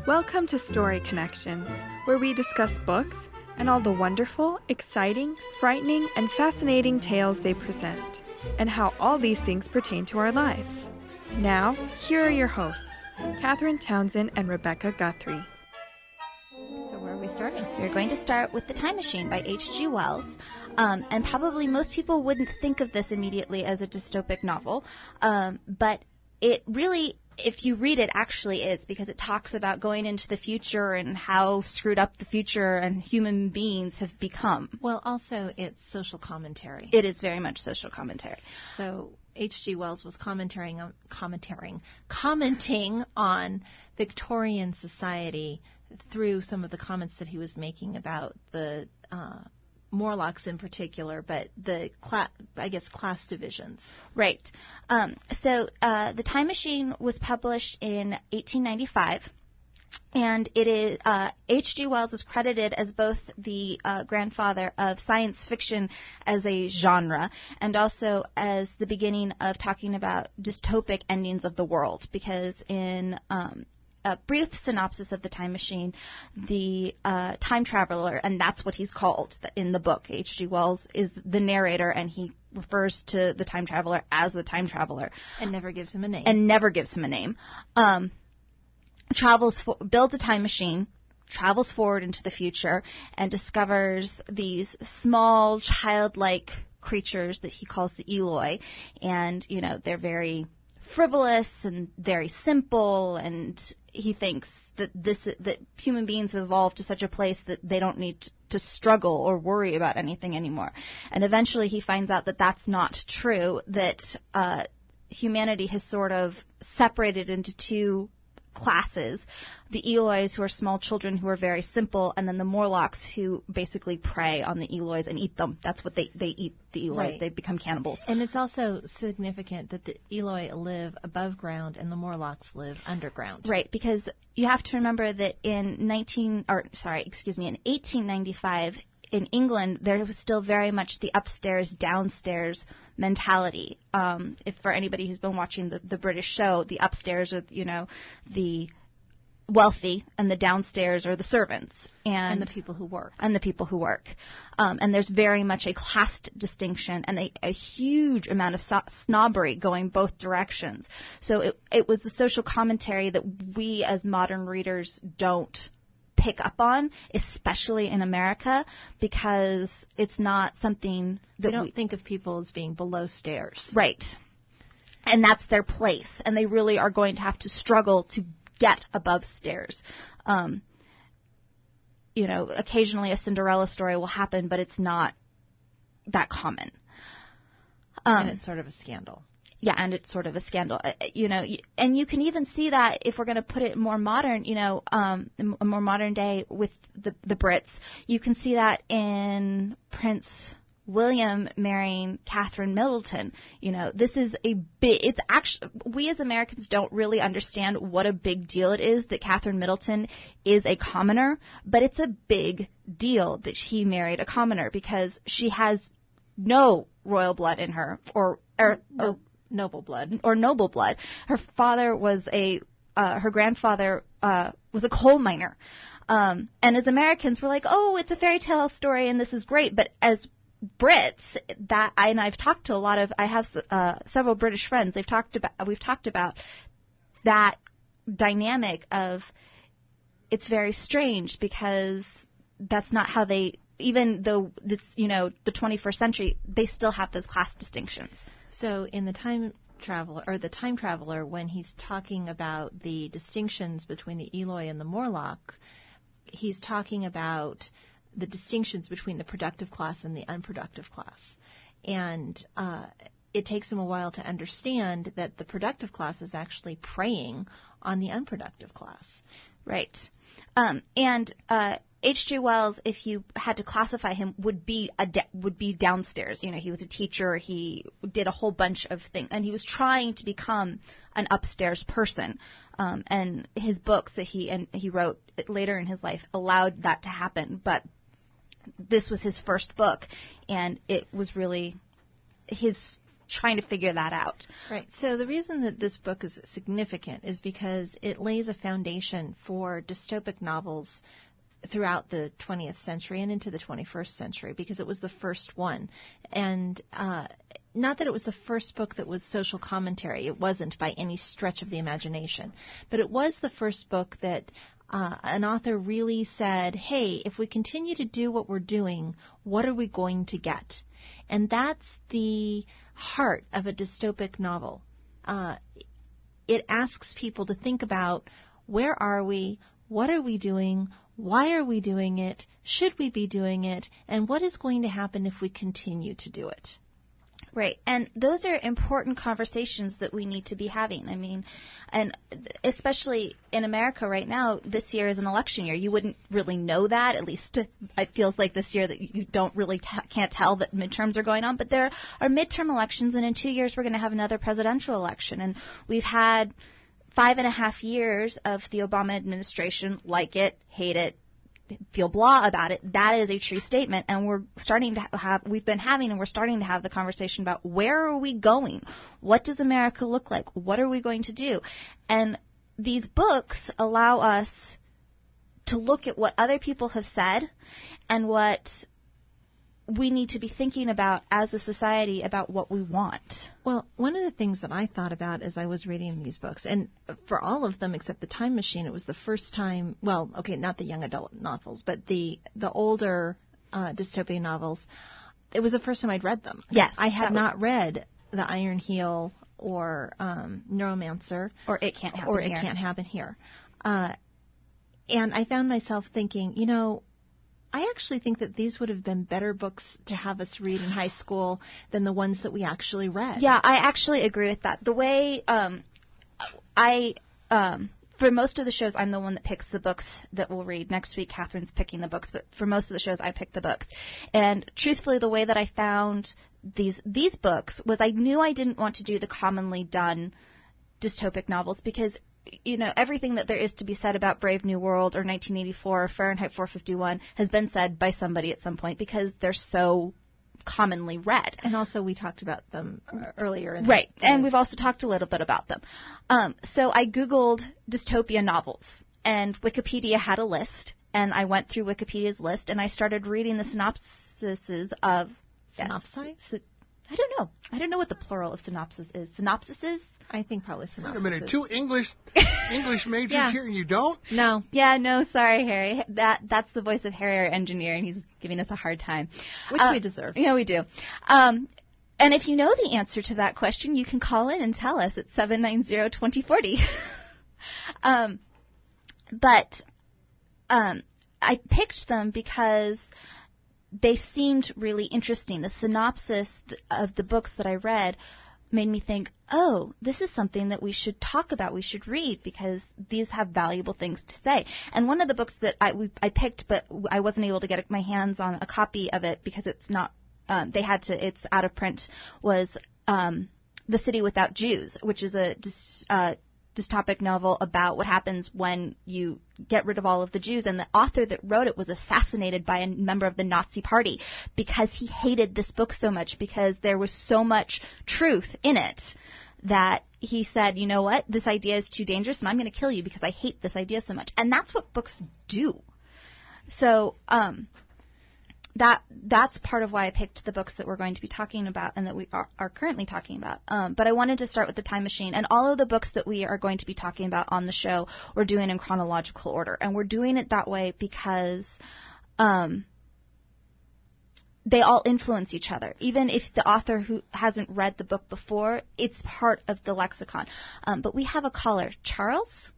Welcome to Story Connections, where we discuss books and all the wonderful, exciting, frightening, and fascinating tales they present, and how all these things pertain to our lives. Now, here are your hosts, Kathryn, Townsend, and Rebecca Guthrie. So where are we starting? We're going to start with The Time Machine by H.G. Wells. And probably most people wouldn't think of this immediately as a dystopic novel, but it really, if you read it, actually is, because it talks about going into the future and how screwed up the future and human beings have become. Well, also it's social commentary. It is very much social commentary. So H.G. Wells was commenting on Victorian society through some of the comments that he was making about the Morlocks in particular, but the class divisions. Right. So The Time Machine was published in 1895, and it is H.G. Wells is credited as both the grandfather of science fiction as a genre, and also as the beginning of talking about dystopic endings of the world, because in a brief synopsis of The Time Machine, the time traveler, and that's what he's called in the book. H.G. Wells is the narrator, and he refers to the time traveler as the time traveler. And never gives him a name. Builds a time machine, travels forward into the future, and discovers these small, childlike creatures that he calls the Eloi. And, you know, they're very frivolous and very simple, and he thinks that human beings have evolved to such a place that they don't need to struggle or worry about anything anymore. And eventually he finds out that that's not true, that humanity has sort of separated into two classes: the Elois, who are small children who are very simple, and then the Morlocks, who basically prey on the Elois and eat them. That's what they eat, the Elois. Right. They become cannibals. And it's also significant that the Eloi live above ground and the Morlocks live underground. Right, because you have to remember that in 1895, in England, there was still very much the upstairs, downstairs mentality. If for anybody who's been watching the British show, the upstairs are, you know, the wealthy, and the downstairs are the servants. And the people who work. And there's very much a class distinction and a huge amount of snobbery going both directions. So it was the social commentary that we as modern readers don't pick up on, especially in America, because it's not something that we don't think of people as being below stairs. Right. And that's their place, and they really are going to have to struggle to get above stairs. You know, occasionally a Cinderella story will happen, but it's not that common. And it's sort of a scandal. Yeah, and it's sort of a scandal, you know, and you can even see that if we're going to put it more modern, you know, a more modern day with the Brits. You can see that in Prince William marrying Catherine Middleton. You know, this is it's actually, we as Americans don't really understand what a big deal it is that Catherine Middleton is a commoner, but it's a big deal that she married a commoner, because she has no royal blood in her, or noble blood. Her father was her grandfather was a coal miner. And as Americans, we're like, oh, it's a fairy tale story and this is great. But as Brits, I've talked to I have several British friends. We've talked about that dynamic of, it's very strange, because that's not how they, even though it's, you know, the 21st century, they still have those class distinctions. So in The Time Traveler, when he's talking about the distinctions between the Eloi and the Morlock, he's talking about the distinctions between the productive class and the unproductive class. And it takes him a while to understand that the productive class is actually preying on the unproductive class. Right. And H.G. Wells, if you had to classify him, would be downstairs. You know, he was a teacher. He did a whole bunch of things, and he was trying to become an upstairs person. And his books that he wrote later in his life allowed that to happen. But this was his first book, and it was really his trying to figure that out. Right. So the reason that this book is significant is because it lays a foundation for dystopic novels throughout the 20th century and into the 21st century, because it was the first one. And not that it was the first book that was social commentary. It wasn't by any stretch of the imagination. But it was the first book that an author really said, hey, if we continue to do what we're doing, what are we going to get? And that's the heart of a dystopic novel. It asks people to think about, where are we? What are we doing? Why are we doing it? Should we be doing it? And what is going to happen if we continue to do it? Right. And those are important conversations that we need to be having. I mean, and especially in America right now, this year is an election year. You wouldn't really know that. At least it feels like this year that you don't really can't tell that midterms are going on. But there are midterm elections, and in 2 years we're going to have another presidential election. And we've had 5.5 years of the Obama administration, like it, hate it, feel blah about it. That is a true statement, and we're starting to we're starting to have the conversation about, where are we going? What does America look like? What are we going to do? And these books allow us to look at what other people have said and what we need to be thinking about as a society about what we want. Well, one of the things that I thought about as I was reading these books, and for all of them except The Time Machine, it was the first time, well, okay, not the young adult novels, but the older dystopian novels, it was the first time I'd read them. Yes. I had not read The Iron Heel or Neuromancer. Or It Can't Happen Or Here. It Can't Happen Here. And I found myself thinking, I actually think that these would have been better books to have us read in high school than the ones that we actually read. Yeah, I actually agree with that. The way for most of the shows, I'm the one that picks the books that we'll read. Next week, Kathryn's picking the books, but for most of the shows, I pick the books. And truthfully, the way that I found these books was, I knew I didn't want to do the commonly done dystopic novels, because everything that there is to be said about Brave New World or 1984 or Fahrenheit 451 has been said by somebody at some point, because they're so commonly read. And also we talked about them earlier. Right. And we've also talked a little bit about them. So I Googled dystopia novels, and Wikipedia had a list, and I went through Wikipedia's list, and I started reading the synopsises of... Synopsi? I don't know. I don't know what the plural of synopsis is. Synopsises? I think probably synopsis. Wait a minute, two English majors Yeah. here and you don't? No. Yeah, no, sorry, Harry. That's the voice of Harry, our engineer, and he's giving us a hard time. Which we deserve. Yeah, we do. And if you know the answer to that question, you can call in and tell us at 790-2040. But I picked them because they seemed really interesting. The synopsis of the books that I read made me think, oh, this is something that we should talk about, we should read, because these have valuable things to say. And one of the books that I picked, but I wasn't able to get my hands on a copy of it because it's not, it's out of print, was The City Without Jews, which is a dystopic novel about what happens when you get rid of all of the Jews. And the author that wrote it was assassinated by a member of the Nazi Party because he hated this book so much, because there was so much truth in it that he said, you know what, this idea is too dangerous and I'm going to kill you because I hate this idea so much. And that's what books do. So that's part of why I picked the books that we're going to be talking about and that we are currently talking about. But I wanted to start with The Time Machine. And all of the books that we are going to be talking about on the show, we're doing in chronological order. And we're doing it that way because they all influence each other. Even if the author who hasn't read the book before, it's part of the lexicon. But we have a caller. Charles?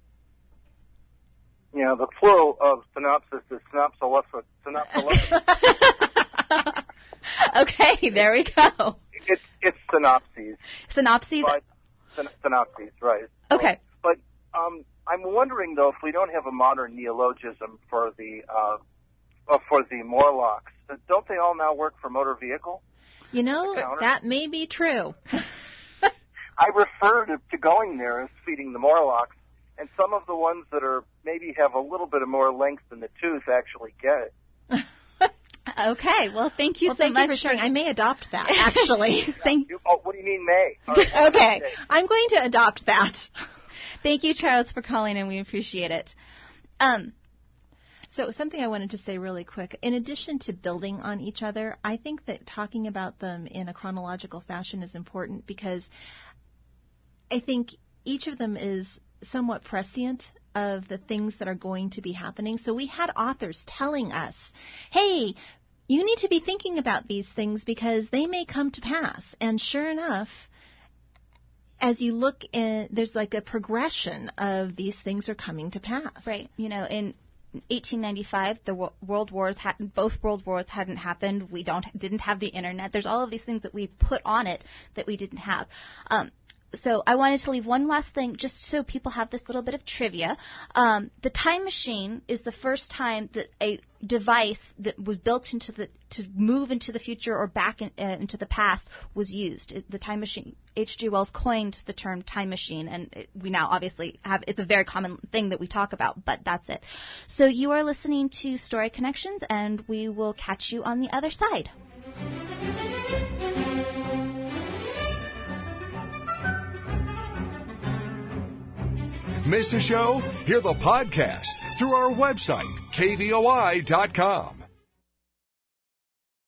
Yeah, the plural of synopsis is synopsis. Okay, there we go. It's synopses. Synopses? Synopses, right. Okay. But I'm wondering, though, if we don't have a modern neologism for the Morlocks, don't they all now work for motor vehicle? That may be true. I refer to going there as feeding the Morlocks, and some of the ones that are maybe have a little bit of more length than the tooth actually get it. Okay. Well, thank you so thank much you for sharing. I may adopt that, actually. What do you mean may? All right. Okay. I'm going to adopt that. Thank you, Charles, for calling in. We appreciate it. So something I wanted to say really quick. In addition to building on each other, I think that talking about them in a chronological fashion is important because I think each of them is somewhat prescient of the things that are going to be happening. So we had authors telling us, hey, you need to be thinking about these things because they may come to pass. And sure enough, as you look in, there's like a progression of these things are coming to pass. Right. You know, in 1895, the world wars both world wars hadn't happened. We didn't have the internet. There's all of these things that we put on it that we didn't have. So I wanted to leave one last thing just so people have this little bit of trivia. The time machine is the first time that a device that was built to move into the future or back into the past was used. The time machine. H.G. Wells coined the term time machine, and we now obviously it's a very common thing that we talk about, but that's it. So you are listening to Story Connections, and we will catch you on the other side. Miss a show? Hear the podcast through our website, kvoi.com.